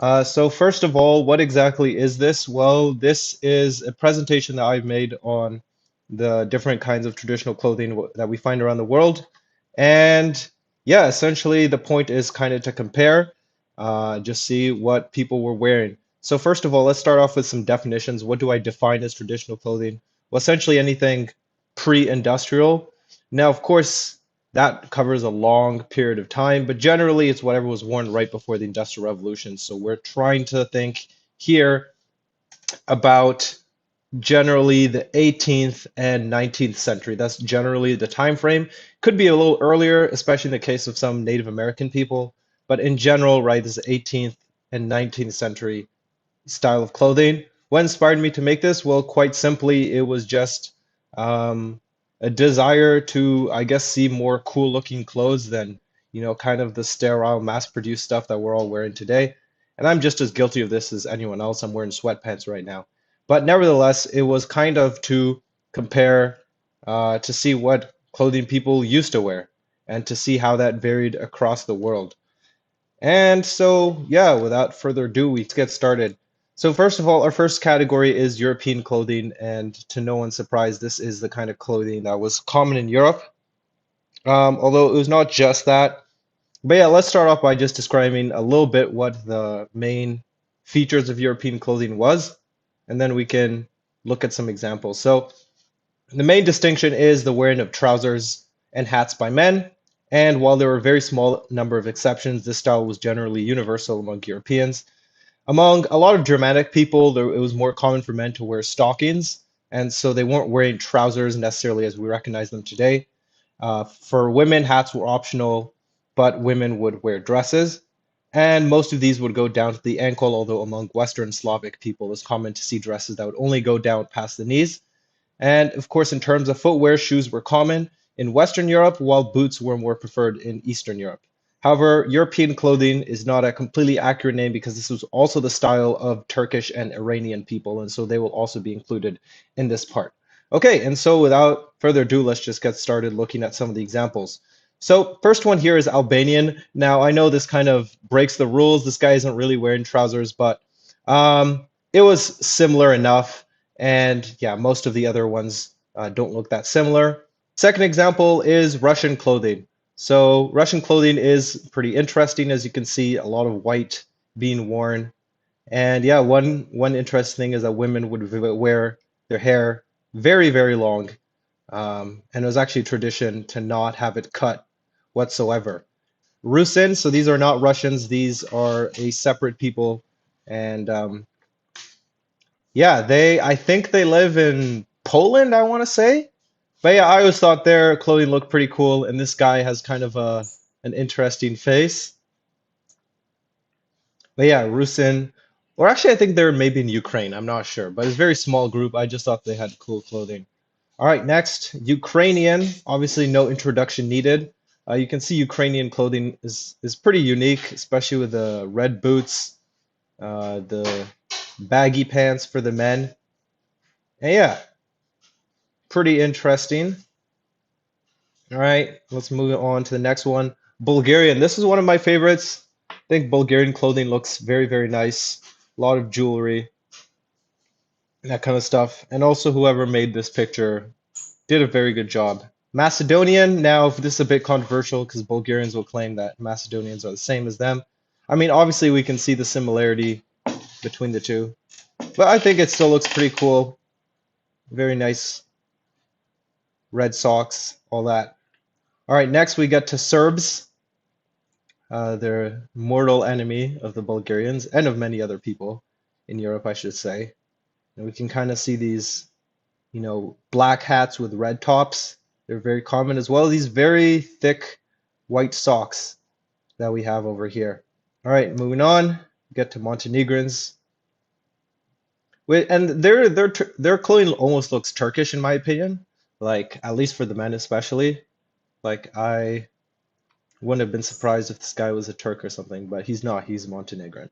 So first of all, what exactly is this? Well, this is a presentation that I've made on the different kinds of traditional clothing that we find around the world. And yeah, essentially the point is kind of to compare, just see what people were wearing. So first of all, let's start off with some definitions. What do I define as traditional clothing? Well, essentially anything pre-industrial. Now, of course, that covers a long period of time, but generally it's whatever was worn right before the Industrial Revolution. So we're trying to think here about generally the 18th and 19th century. That's generally the time frame. Could be a little earlier, especially in the case of some Native American people, but in general, right, this is 18th and 19th century style of clothing. What inspired me to make this? Well, quite simply, it was just um, a desire to, I guess, see more cool looking clothes than, kind of the sterile, mass-produced stuff that we're all wearing today. And I'm just as guilty of this as anyone else. I'm wearing sweatpants right now. But nevertheless, it was kind of to compare to see what clothing people used to wear and to see how that varied across the world. And so, yeah, without further ado, we get started. So, first of all, our first category is European clothing, and to no one's surprise, this is the kind of clothing that was common in Europe, although it was not just that. But yeah, let's start off by just describing a little bit what the main features of European clothing was, and then we can look at some examples. So, the main distinction is the wearing of trousers and hats by men, and while there were a very small number of exceptions, this style was generally universal among Europeans. Among a lot of Germanic people, it was more common for men to wear stockings, and so they weren't wearing trousers necessarily as we recognize them today. For women, hats were optional, but women would wear dresses, and most of these would go down to the ankle, although among Western Slavic people, it was common to see dresses that would only go down past the knees. And of course, in terms of footwear, shoes were common in Western Europe, while boots were more preferred in Eastern Europe. However, European clothing is not a completely accurate name because this was also the style of Turkish and Iranian people, and so they will also be included in this part. Okay, and so without further ado, let's just get started looking at some of the examples. So, first one here is Albanian. Now, I know this kind of breaks the rules. This guy isn't really wearing trousers, but it was similar enough. And yeah, most of the other ones don't look that similar. Second example is Russian clothing. So Russian clothing is pretty interesting, as you can see, a lot of white being worn. And yeah, one interesting thing is that women would wear their hair very, very long. And it was actually a tradition to not have it cut whatsoever. Rusin, so these are not Russians, these are a separate people. And yeah, I think they live in Poland, I want to say. But yeah, I always thought their clothing looked pretty cool, and this guy has kind of an interesting face. But yeah, Rusin, or actually, I think they're maybe in Ukraine. I'm not sure, but it's a very small group. I just thought they had cool clothing. All right, next, Ukrainian. Obviously, no introduction needed. You can see Ukrainian clothing is pretty unique, especially with the red boots, the baggy pants for the men. And yeah, pretty interesting. All right, let's move on to the next one. Bulgarian. This is one of my favorites. I think Bulgarian clothing looks very, very nice. A lot of jewelry, that kind of stuff. And also, whoever made this picture did a very good job. Macedonian. Now, this is a bit controversial because Bulgarians will claim that Macedonians are the same as them. I mean, obviously, we can see the similarity between the two, but I think it still looks pretty cool. Very nice red socks, all that. All right, next we get to Serbs. They're mortal enemy of the Bulgarians and of many other people in Europe, I should say. And we can kind of see these, black hats with red tops. They're very common, as well as these very thick white socks that we have over here. All right, moving on, get to Montenegrins. And their clothing almost looks Turkish in my opinion, like at least for the men especially. Like I wouldn't have been surprised if this guy was a Turk or something, but he's not. He's Montenegrin.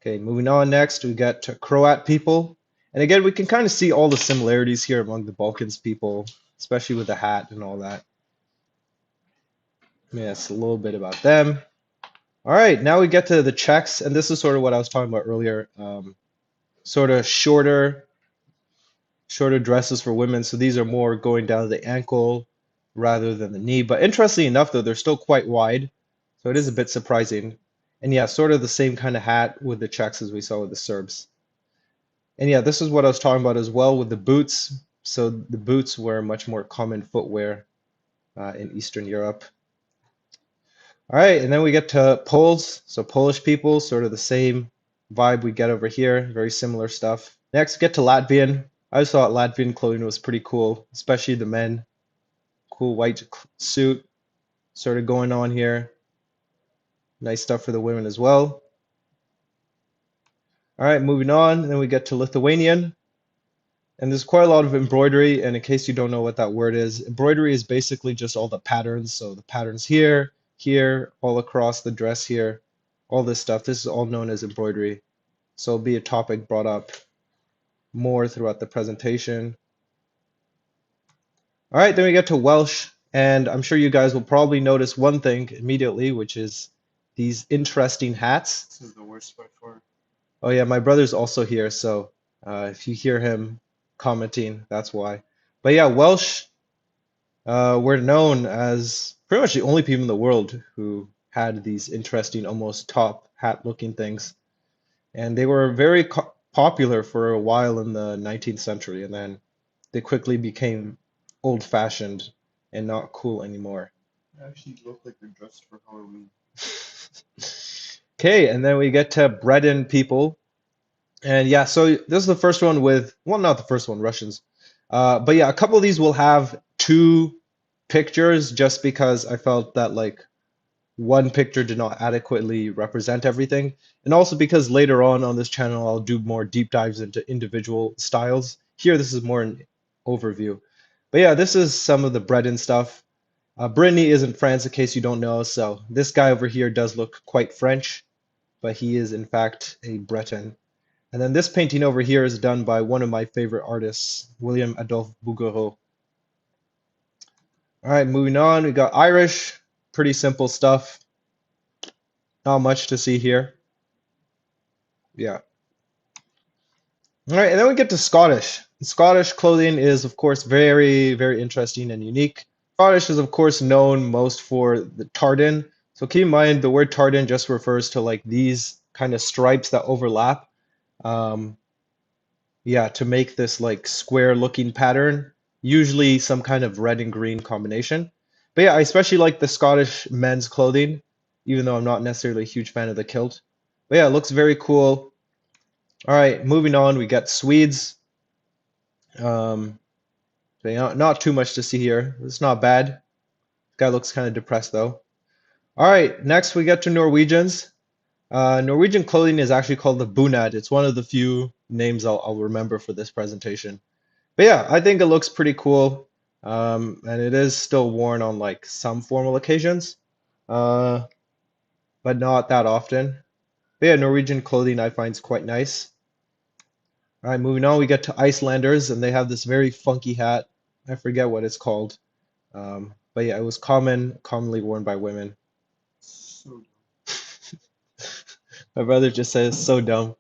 Okay, moving on next, we get to Croat people. And again, we can kind of see all the similarities here among the Balkans people, especially with the hat and all that. Yes, a little bit about them. All right, now we get to the Czechs, and this is sort of what I was talking about earlier. Sort of shorter dresses for women. So these are more going down to the ankle rather than the knee. But interestingly enough, though, they're still quite wide. So it is a bit surprising. And yeah, sort of the same kind of hat with the Czechs as we saw with the Serbs. And yeah, this is what I was talking about as well with the boots. So the boots were much more common footwear in Eastern Europe. All right, and then we get to Poles. So Polish people, sort of the same vibe we get over here, very similar stuff. Next, get to Latvian. I just thought Latvian clothing was pretty cool, especially the men. Cool white suit sort of going on here. Nice stuff for the women as well. All right, moving on. Then we get to Lithuanian. And there's quite a lot of embroidery. And in case you don't know what that word is, embroidery is basically just all the patterns. So the patterns here, here, all across the dress here, all this stuff. This is all known as embroidery. So it'll be a topic brought up more throughout the presentation. All right, then we get to Welsh. And I'm sure you guys will probably notice one thing immediately, which is these interesting hats. This is the worst by far. Oh yeah, my brother's also here, so if you hear him commenting, that's why. But yeah, Welsh were known as pretty much the only people in the world who had these interesting, almost top hat looking things. And they were very co popular for a while in the 19th century, and then they quickly became old-fashioned and not cool anymore. They actually look like they're dressed for Halloween. Okay, and then we get to Breton people. And yeah, so this is the first one with, well, not the first one, Russians. But yeah, a couple of these will have two pictures just because I felt that like one picture did not adequately represent everything. And also because later on this channel, I'll do more deep dives into individual styles. Here, this is more an overview. But yeah, this is some of the Breton stuff. Brittany is in France, in case you don't know. So this guy over here does look quite French, but he is in fact a Breton. And then this painting over here is done by one of my favorite artists, William Adolphe Bouguereau. All right, moving on, we got Irish, pretty simple stuff. Not much to see here. Yeah. All right, and then we get to Scottish. Scottish clothing is, of course, very, very interesting and unique. Scottish is, of course, known most for the tartan. So keep in mind, the word tartan just refers to like these kind of stripes that overlap. Um, Yeah, to make this like square looking pattern, usually some kind of red and green combination. But yeah, I especially like the Scottish men's clothing, even though I'm not necessarily a huge fan of the kilt. But yeah, it looks very cool. All right, moving on, we got Swedes. Um, so yeah, not too much to see here. It's not bad. Guy looks kind of depressed though. All right, next we get to Norwegians. Norwegian clothing is actually called the bunad. It's one of the few names I'll remember for this presentation. But yeah, I think it looks pretty cool. And it is still worn on like some formal occasions, uh, but not that often. But yeah, Norwegian clothing I find is quite nice. All right, moving on, we get to Icelanders, and they have this very funky hat. I forget what it's called. But yeah, it was commonly worn by women. So My brother just says so dumb.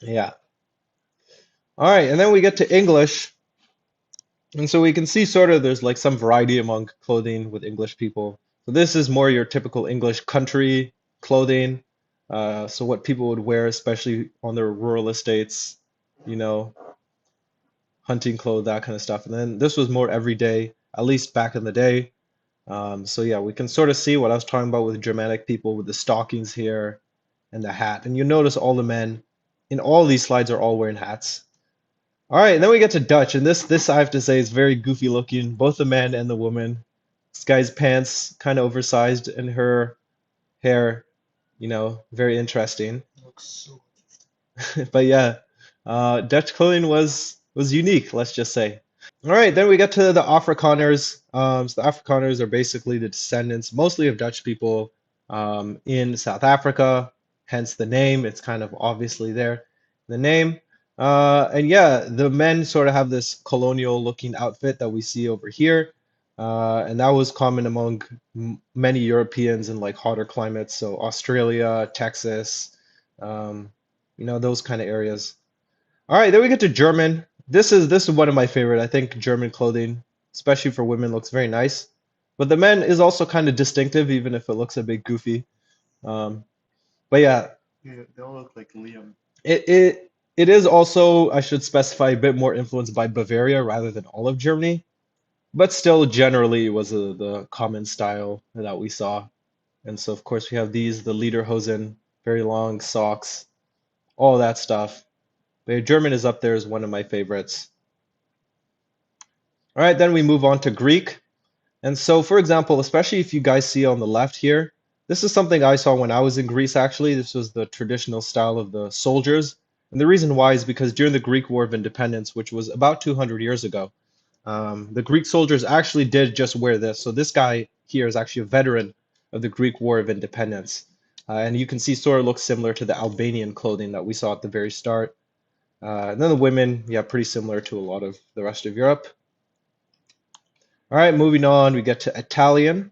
Yeah. All right, and then we get to English. And so we can see sort of there's like some variety among clothing with English people. So this is more your typical English country clothing. So what people would wear, especially on their rural estates, you know, hunting clothes, that kind of stuff. And then this was more everyday, at least back in the day. So yeah, we can sort of see what I was talking about with Germanic people with the stockings here and the hat. And you notice all the men in all these slides are all wearing hats. All right, and then we get to Dutch, and this I have to say is very goofy looking, both the man and the woman. This guy's pants kind of oversized, and her hair, very interesting. looks so But yeah, Dutch clothing was unique, let's just say. All right, then we get to the Afrikaners. So the Afrikaners are basically the descendants, mostly of Dutch people, in South Africa. Hence the name. It's kind of obviously there, the name. And yeah, the men sort of have this colonial looking outfit that we see over here. And that was common among many Europeans in like hotter climates, so Australia, Texas, um, those kind of areas. All right, then we get to German. This is one of my favorite. I think German clothing, especially for women, looks very nice. But the men is also kind of distinctive, even if it looks a bit goofy. Um, but yeah, Yeah, they all look like Liam. it is also, I should specify, a bit more influenced by Bavaria rather than all of Germany. But still, generally, was the common style that we saw. And so, of course, we have these, the lederhosen, very long socks, all that stuff. But German is up there as one of my favorites. All right, then we move on to Greek. And so, for example, especially if you guys see on the left here, this is something I saw when I was in Greece, actually. This was the traditional style of the soldiers. And the reason why is because during the Greek War of Independence, which was about 200 years ago, the Greek soldiers actually did just wear this. So this guy here is actually a veteran of the Greek War of Independence. And you can see sort of looks similar to the Albanian clothing that we saw at the very start. And then the women, yeah, pretty similar to a lot of the rest of Europe. All right, moving on, we get to Italian.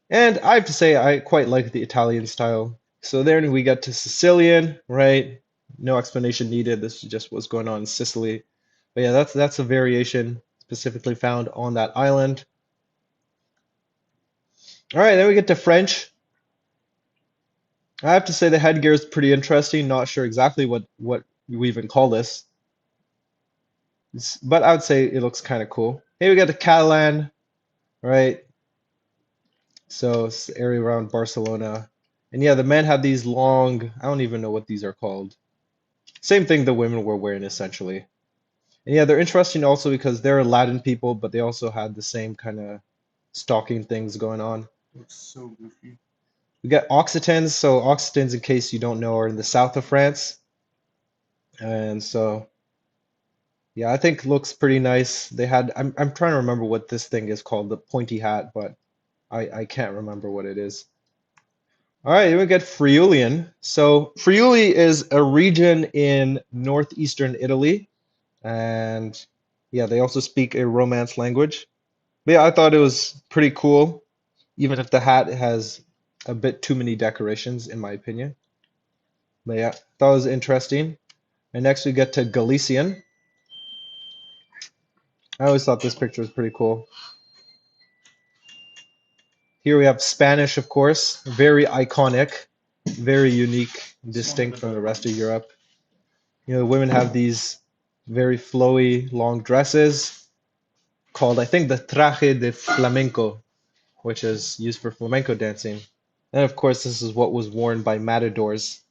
And I have to say, I quite like the Italian style. So then we get to Sicilian, right? No explanation needed. This is just what's going on in Sicily. But yeah, that's a variation specifically found on that island. All right, then we get to French. I have to say the headgear is pretty interesting. Not sure exactly what we even call this, but I would say it looks kind of cool. Here we got the Catalan, right? So it's the area around Barcelona. And yeah, the men have these long, I don't even know what these are called. Same thing the women were wearing essentially. And yeah, they're interesting also because they're Latin people, but they also had the same kind of stocking things going on. Looks so goofy. We got Occitans. So Occitans, in case you don't know, are in the south of France. And so yeah, I think looks pretty nice. They had I'm trying to remember what this thing is called, the pointy hat, but I can't remember what it is. All right, then we get Friulian. So Friuli is a region in northeastern Italy, and yeah, they also speak a Romance language. But yeah, I thought it was pretty cool, even if the hat has a bit too many decorations, in my opinion. But yeah, that was interesting. And next we get to Galician. I always thought this picture was pretty cool. Here we have Spanish, of course, very iconic, very unique, It's one of distinct the from the better rest of ones. Europe. The women have these very flowy, long dresses called, I think, the traje de flamenco, which is used for flamenco dancing. And of course, this is what was worn by matadors.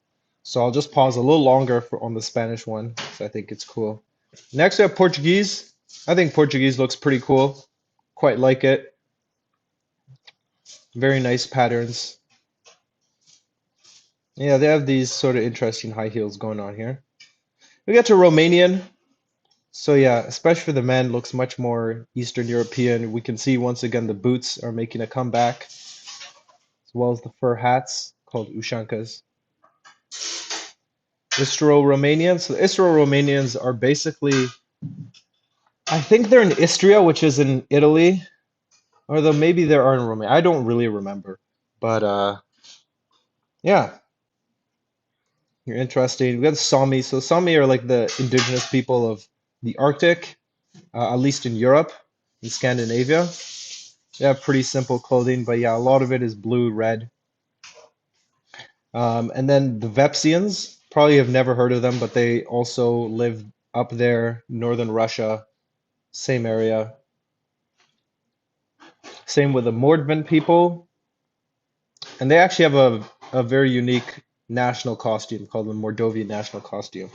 So I'll just pause a little longer on the Spanish one, because I think it's cool. Next, we have Portuguese. I think Portuguese looks pretty cool. Quite like it. Very nice patterns. Yeah, they have these sort of interesting high heels going on here. We get to Romanian. So yeah, especially for the men, looks much more Eastern European. We can see once again the boots are making a comeback, as well as the fur hats called ushankas. Istro-Romanians. So the Istro-Romanians are basically, I think they're in Istria, which is in Italy, although maybe they are in Romania. I don't really remember. But yeah, you're interesting. We got the Sami. So Sami are like the indigenous people of the Arctic, at least in Europe, in Scandinavia. They have pretty simple clothing, but yeah, a lot of it is blue, red. And then the Vepsians, probably have never heard of them, but they also live up there, northern Russia, same area. Same with the Mordvin people, and they actually have a very unique national costume called the Mordovian national costume.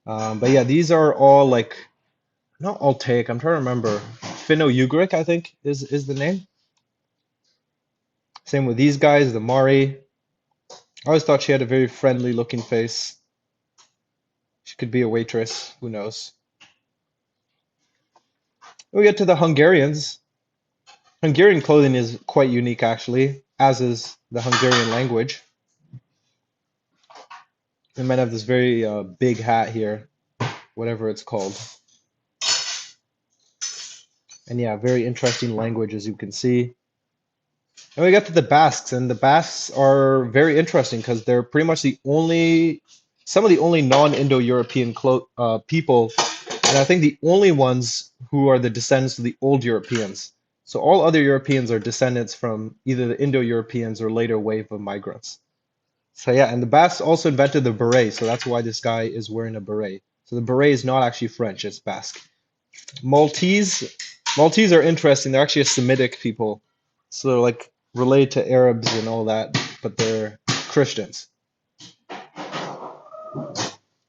But yeah, these are all like not Altaic. I'm trying to remember. Finno-Ugric, I think, is the name. Same with these guys, the Mari. I always thought she had a very friendly looking face. She could be a waitress. Who knows? We get to the Hungarians. Hungarian clothing is quite unique, actually, as is the Hungarian language. They might have this very big hat here, whatever it's called. And yeah, very interesting language as you can see. And we get to the Basques, and the Basques are very interesting because they're pretty much some of the only non-Indo-European people, and I think the only ones who are the descendants of the old Europeans. So all other Europeans are descendants from either the Indo-Europeans or later wave of migrants. So yeah, and the Basques also invented the beret, so that's why this guy is wearing a beret. So the beret is not actually French, it's Basque. Maltese, Maltese are interesting. They're actually a Semitic people, so they're like related to Arabs and all that, but they're Christians.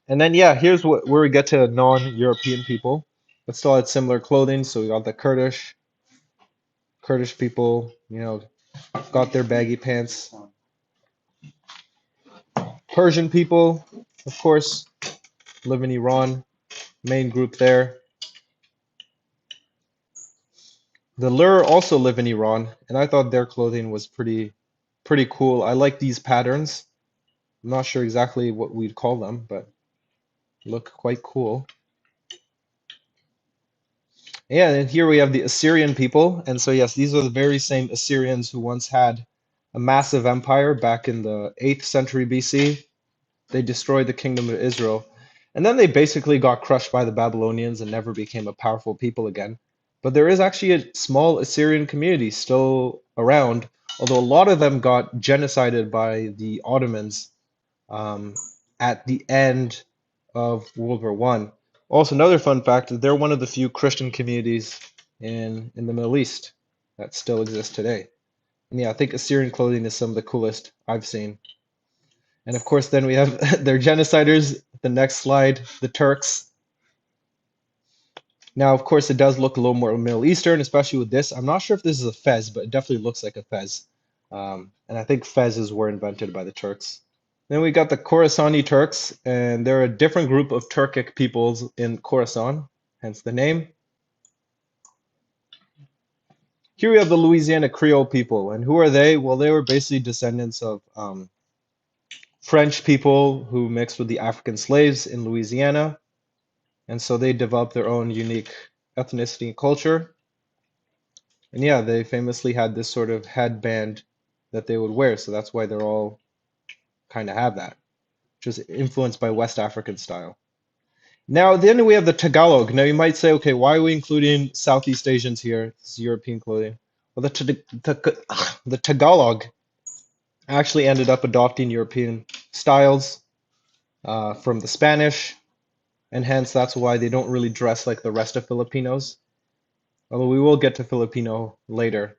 And then yeah, here's where we get to non-European people, but still had similar clothing. So we got the Kurdish people, got their baggy pants. Persian people, of course, live in Iran, main group there. The Lur also live in Iran, and I thought their clothing was pretty cool. I like these patterns. I'm not sure exactly what we'd call them, but look quite cool. Yeah, and here we have the Assyrian people. And so, yes, these are the very same Assyrians who once had a massive empire back in the 8th century BC. They destroyed the kingdom of Israel. And then they basically got crushed by the Babylonians and never became a powerful people again. But there is actually a small Assyrian community still around, although a lot of them got genocided by the Ottomans um, at the end of World War One. Also, another fun fact is they're one of the few Christian communities in the Middle East that still exist today. And yeah, I think Assyrian clothing is some of the coolest I've seen. And of course, then we have their genociders. The next slide, the Turks. Now, of course, it does look a little more Middle Eastern, especially with this. I'm not sure if this is a fez, but it definitely looks like a fez. And I think fezes were invented by the Turks. Then we got the Khorasani Turks, and they're a different group of Turkic peoples in Khorasan, hence the name. Here we have the Louisiana Creole people, and who are they? Well, they were basically descendants of French people who mixed with the African slaves in Louisiana, and so they developed their own unique ethnicity and culture. And yeah, they famously had this sort of headband that they would wear, so that's why they're all kind of have that, which is influenced by West African style. Now, then we have the Tagalog. Now, you might say, okay, why are we including Southeast Asians here? This is European clothing. Well, the Tagalog actually ended up adopting European styles from the Spanish, and hence that's why they don't really dress like the rest of Filipinos. Although we will get to Filipino later.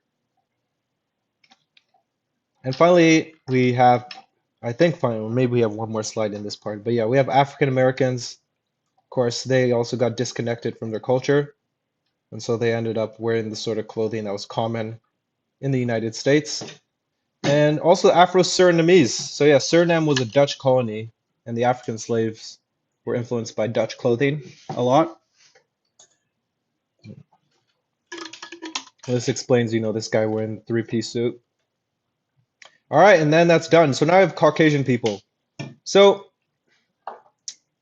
And finally, we have, I think finally, maybe we have one more slide in this part, but yeah, we have African Americans. Of course, they also got disconnected from their culture. And so they ended up wearing the sort of clothing that was common in the United States. And also Afro-Surinamese. So yeah, Suriname was a Dutch colony, and the African slaves were influenced by Dutch clothing a lot. This explains, this guy wearing three-piece suit. All right, and then that's done. So now I have Caucasian people. So,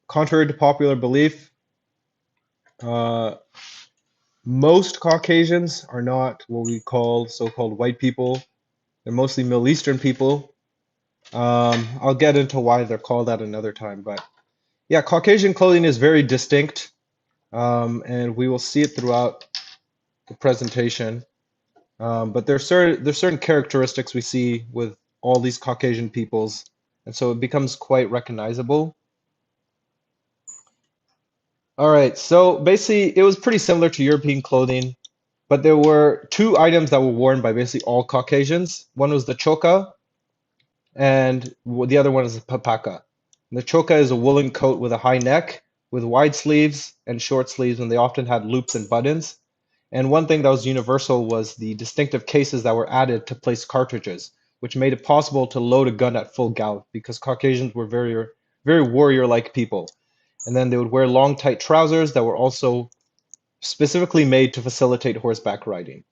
contrary to popular belief, uh, most Caucasians are not what we call so-called white people. They're mostly Middle Eastern people. I'll get into why they're called that another time, but yeah, Caucasian clothing is very distinct, and we will see it throughout the presentation. But there's certain characteristics we see with all these Caucasian peoples, and so it becomes quite recognizable. All right, so basically it was pretty similar to European clothing, but there were two items that were worn by basically all Caucasians. One was the choka, and the other one is the papaka. And the choka is a woolen coat with a high neck, with wide sleeves and short sleeves, and they often had loops and buttons. And one thing that was universal was the distinctive cases that were added to place cartridges, which made it possible to load a gun at full gallop because Caucasians were very warrior-like people. And then they would wear long, tight trousers that were also specifically made to facilitate horseback riding.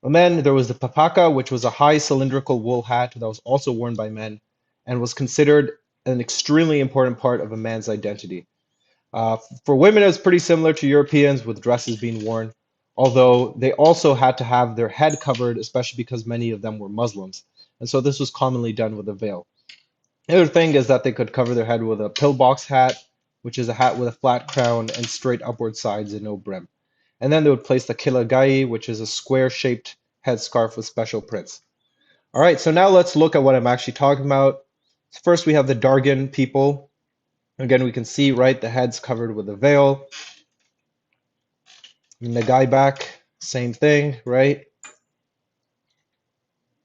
And then there was the papaka, which was a high cylindrical wool hat that was also worn by men and was considered an extremely important part of a man's identity. For women, it was pretty similar to Europeans, with dresses being worn. although they also had to have their head covered, especially because many of them were Muslims. And so this was commonly done with a veil. The other thing is that they could cover their head with a pillbox hat, which is a hat with a flat crown and straight upward sides and no brim. And then they would place the kilagai, which is a square-shaped headscarf with special prints. All right, so now let's look at what I'm actually talking about. First, we have the Dargan people. Again, we can see, right, the head's covered with a veil. And the guy back, same thing, right?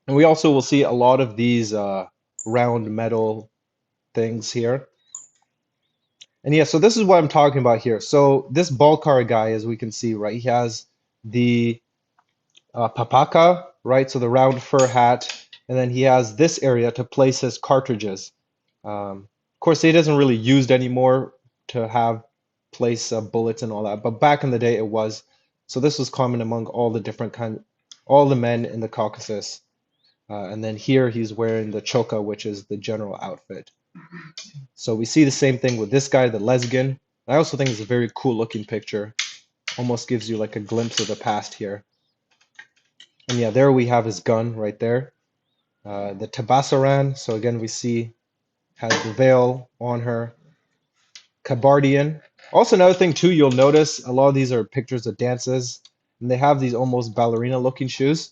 And we also will see a lot of these round metal things here. And yeah, so this is what I'm talking about here. So this Balkar guy, as we can see, right, he has the papaka, right? So the round fur hat, and then he has this area to place his cartridges. Of course, it isn't really used anymore to have place bullets and all that, but back in the day it was. So this was common among all the different all the men in the Caucasus. And then here he's wearing the choka, which is the general outfit. So we see the same thing with this guy, the Lesgin. I also think it's a very cool looking picture. Almost gives you like a glimpse of the past here. And yeah, there we have his gun right there. The Tabasaran, so again we see has the veil on her. Kabardian. Also another thing too, you'll notice a lot of these are pictures of dances, and they have these almost ballerina looking shoes.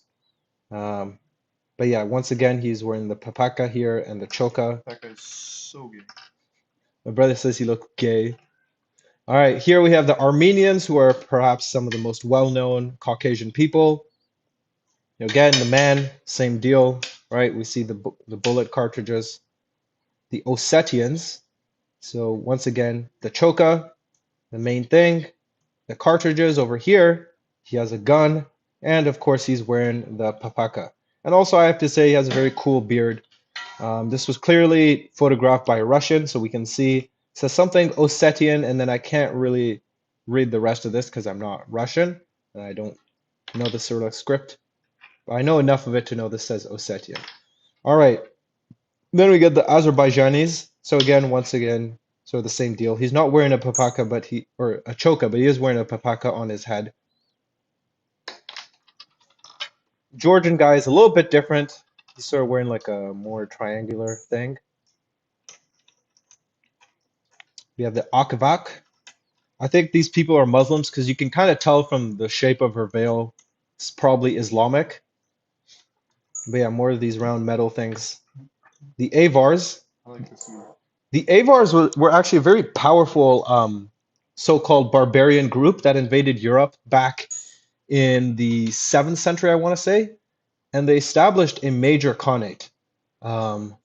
Um, but yeah, once again, he's wearing the papaka here and the choka. That guy's so gay. My brother says he looked gay. All right, here we have the Armenians, who are perhaps some of the most well-known Caucasian people. Again, the man, same deal, right? We see the bullet cartridges. The Ossetians, so once again, the choka, the main thing, the cartridges over here. He has a gun, and of course, he's wearing the papaka. And also, I have to say, he has a very cool beard. This was clearly photographed by a Russian, so we can see it says something Ossetian, and then I can't really read the rest of this because I'm not Russian and I don't know the Cyrillic script. But I know enough of it to know this says Ossetian. All right, then we get the Azerbaijanis. So again, once again, sort of the same deal. He's not wearing a papaka, or a choka, but he is wearing a papaka on his head. Georgian guy is a little bit different. He's sort of wearing like a more triangular thing. We have the Akvak. I think these people are Muslims because you can kind of tell from the shape of her veil. It's probably Islamic. But yeah, more of these round metal things. The Avars. I like to see. The Avars were actually a very powerful so-called barbarian group that invaded Europe back in the 7th century, I want to say, and they established a major khanate. Um,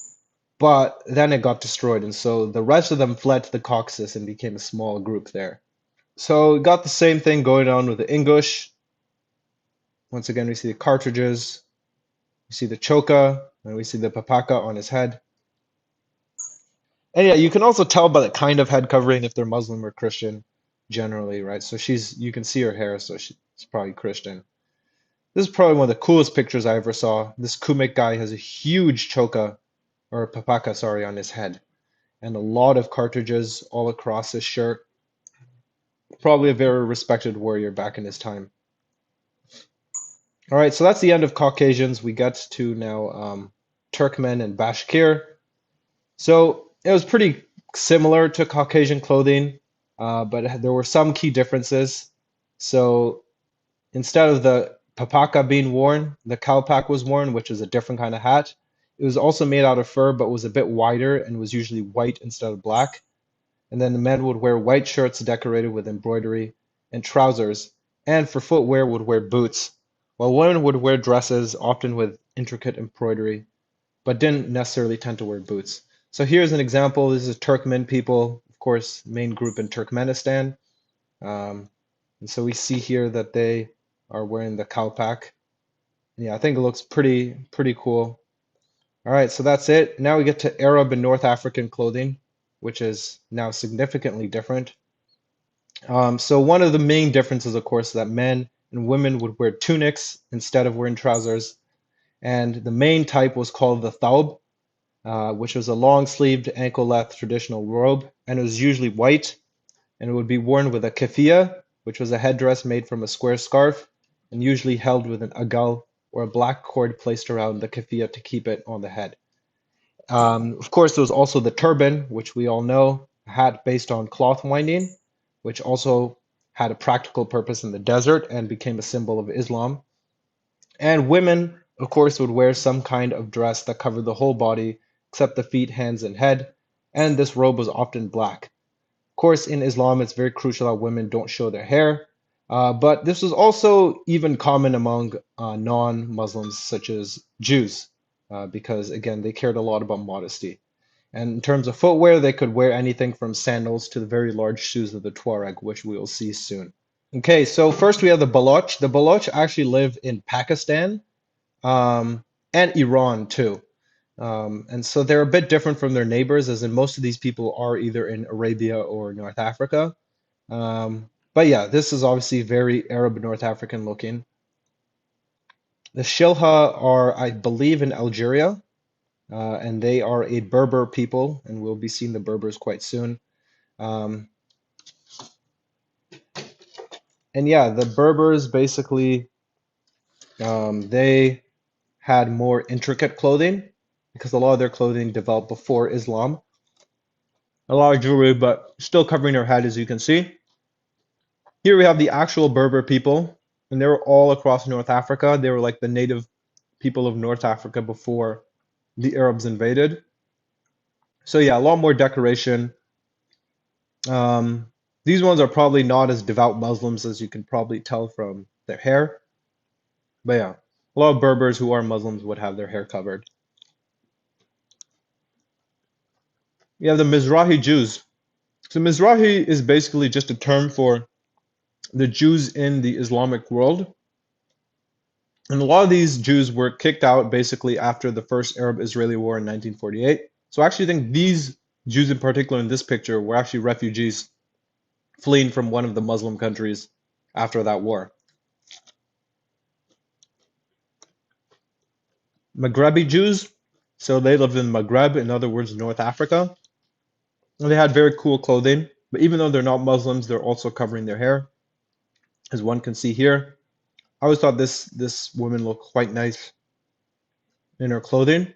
but then it got destroyed, and so the rest of them fled to the Caucasus and became a small group there. So we got the same thing going on with the Ingush. Once again, we see the cartridges, we see the choka, and we see the papaka on his head. And yeah, you can also tell by the kind of head covering if they're Muslim or Christian generally, right? So you can see her hair, so she's probably Christian. This is probably one of the coolest pictures I ever saw. This Kumik guy has a huge choka, or papaka, sorry, on his head, and a lot of cartridges all across his shirt. Probably a very respected warrior back in his time. All right, so that's the end of Caucasians. We get to now Turkmen and Bashkir. So it was pretty similar to Caucasian clothing, but there were some key differences. So instead of the papaka being worn, the kalpak was worn, which is a different kind of hat. It was also made out of fur, but was a bit wider and was usually white instead of black. And then the men would wear white shirts decorated with embroidery and trousers, and for footwear would wear boots, while women would wear dresses, often with intricate embroidery, but didn't necessarily tend to wear boots. So here's an example. This is Turkmen people, of course, main group in Turkmenistan. Um, and so we see here that they are wearing the kalpak. Yeah, I think it looks pretty cool. All right, so that's it. Now we get to Arab and North African clothing, which is now significantly different. So one of the main differences, of course, is that men and women would wear tunics instead of wearing trousers. And the main type was called the thawb, which was a long-sleeved, ankle-length traditional robe, and it was usually white, and it would be worn with a keffiyeh, which was a headdress made from a square scarf and usually held with an agal or a black cord placed around the keffiyeh to keep it on the head. Of course, there was also the turban, which we all know, a hat based on cloth winding, which also had a practical purpose in the desert and became a symbol of Islam. And women, of course, would wear some kind of dress that covered the whole body except the feet, hands, and head. And this robe was often black. Of course, in Islam, it's very crucial that women don't show their hair. But this was also even common among non-Muslims, such as Jews, because again, they cared a lot about modesty. And in terms of footwear, they could wear anything from sandals to the very large shoes of the Tuareg, which we will see soon. Okay, so first we have the Baloch. The Baloch actually live in Pakistan and Iran too. And so they're a bit different from their neighbors, as in most of these people are either in Arabia or North Africa. But yeah, this is obviously very Arab North African looking. The Shilha are, I believe, in Algeria, and they are a Berber people, and we'll be seeing the Berbers quite soon. Um, and yeah, the Berbers basically they had more intricate clothing because a lot of their clothing developed before Islam. A lot of jewelry, but still covering their head, as you can see. Here we have the actual Berber people, and they were all across North Africa. They were like the native people of North Africa before the Arabs invaded. So yeah, a lot more decoration. Um, these ones are probably not as devout Muslims as you can probably tell from their hair. But yeah, a lot of Berbers who are Muslims would have their hair covered. You have the Mizrahi Jews. So Mizrahi is basically just a term for the Jews in the Islamic world. And a lot of these Jews were kicked out basically after the first Arab-Israeli War in 1948. So I actually think these Jews in particular in this picture were actually refugees fleeing from one of the Muslim countries after that war. Maghrebi Jews, so they lived in Maghreb, in other words, North Africa. And they had very cool clothing, but even though they're not Muslims, they're also covering their hair, as one can see here. I always thought this woman looked quite nice in her clothing.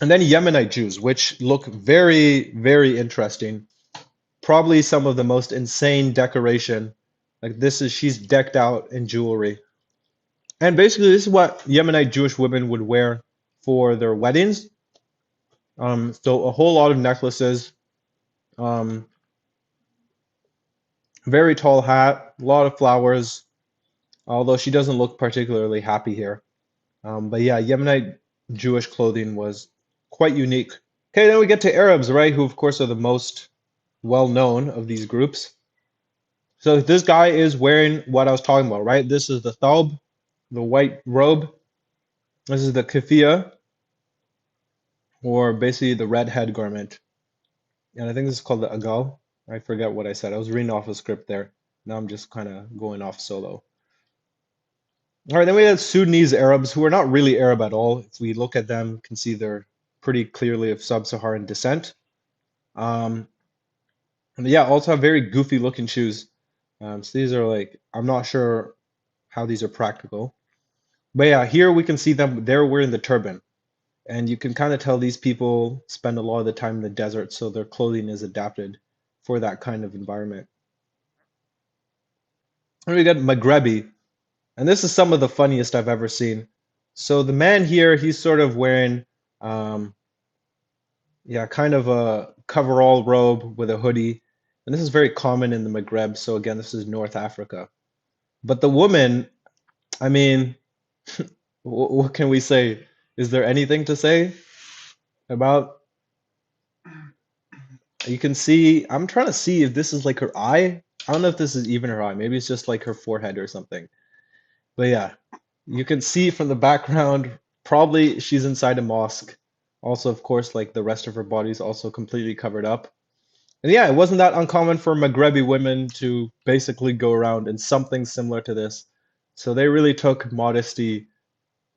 And then Yemenite Jews, which look very, very interesting. Probably some of the most insane decoration. Like this is she's decked out in jewelry. And basically this is what Yemenite Jewish women would wear for their weddings. So a whole lot of necklaces, um, very tall hat, a lot of flowers, although she doesn't look particularly happy here. But yeah, Yemenite Jewish clothing was quite unique. Okay, then we get to Arabs, right? Who of course are the most well known of these groups. So this guy is wearing what I was talking about, right? This is the thawb, the white robe. This is the keffiyeh, or basically the red head garment. And I think this is called the agal. I forget what I said. I was reading off a script there. Now I'm just kind of going off solo. All right, then we have Sudanese Arabs who are not really Arab at all. If we look at them, you can see they're pretty clearly of sub-Saharan descent. Um, and yeah, also have very goofy looking shoes. So these are like, I'm not sure how these are practical. But yeah, here we can see them, they're wearing the turban. And you can kind of tell these people spend a lot of the time in the desert, so their clothing is adapted for that kind of environment. And we got Maghrebi, and this is some of the funniest I've ever seen. So the man here, he's sort of wearing, um, yeah, kind of a coverall robe with a hoodie. And this is very common in the Maghreb. So again, this is North Africa. But the woman, I mean, what can we say? Is there anything to say about? You can see, I'm trying to see if this is like her eye. I don't know if this is even her eye. Maybe it's just like her forehead or something. But yeah, you can see from the background, probably she's inside a mosque. Also, of course, like the rest of her body is also completely covered up. And yeah, it wasn't that uncommon for Maghrebi women to basically go around in something similar to this. So they really took modesty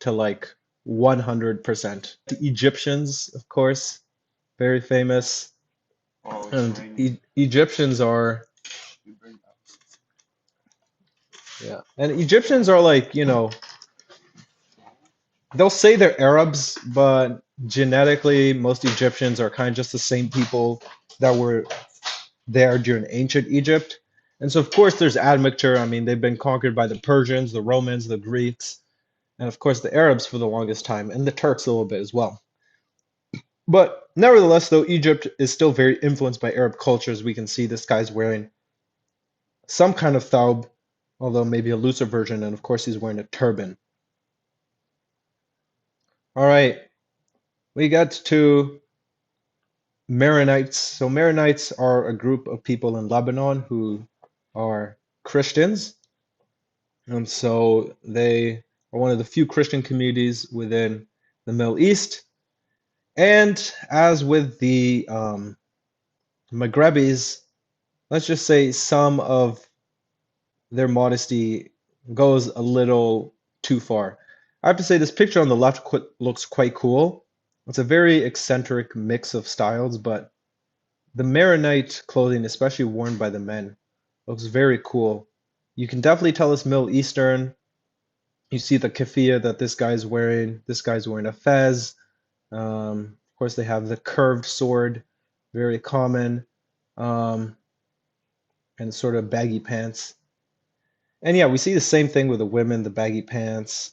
to like 100%. The Egyptians, of course, very famous. Oh, it's And raining. Egyptians are Yeah. And Egyptians are like, they'll say they're Arabs, but genetically, most Egyptians are kind of just the same people that were there during ancient Egypt. And so, of course, there's admixture. I mean, they've been conquered by the Persians, the Romans, the Greeks, and of course, the Arabs for the longest time, and the Turks a little bit as well. But nevertheless, though, Egypt is still very influenced by Arab cultures. We can see this guy's wearing some kind of thawb, although maybe a looser version, and of course, he's wearing a turban. All right, we got to Maronites. So Maronites are a group of people in Lebanon who are Christians, and so they are one of the few Christian communities within the Middle East. And as with the Maghrebis, let's just say some of their modesty goes a little too far. I have to say this picture on the left looks quite cool. It's a very eccentric mix of styles, but the Maronite clothing, especially worn by the men, looks very cool. You can definitely tell it's Middle Eastern. You see the keffiyeh that this guy's wearing. This guy's wearing a fez. Of course, they have the curved sword, very common, um, and sort of baggy pants. And yeah, we see the same thing with the women, the baggy pants,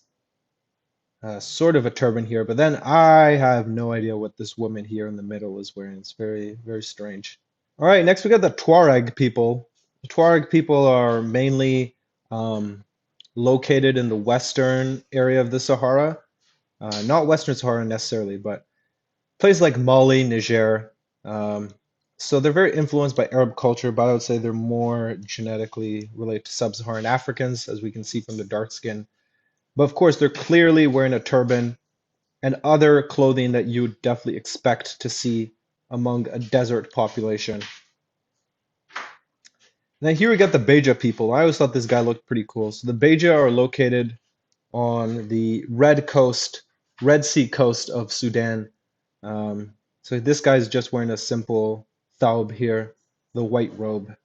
sort of a turban here. But then I have no idea what this woman here in the middle is wearing. It's very, very strange. All right, next we got the Tuareg people. The Tuareg people are mainly um, located in the western area of the Sahara. Not Western Sahara necessarily, but places like Mali, Niger. Um, so they're very influenced by Arab culture, but I would say they're more genetically related to sub-Saharan Africans, as we can see from the dark skin. But of course, they're clearly wearing a turban and other clothing that you would definitely expect to see among a desert population. Now here we got the Beja people. I always thought this guy looked pretty cool. So the Beja are located on the Red Sea coast of Sudan. So this guy's just wearing a simple thawb here, the white robe.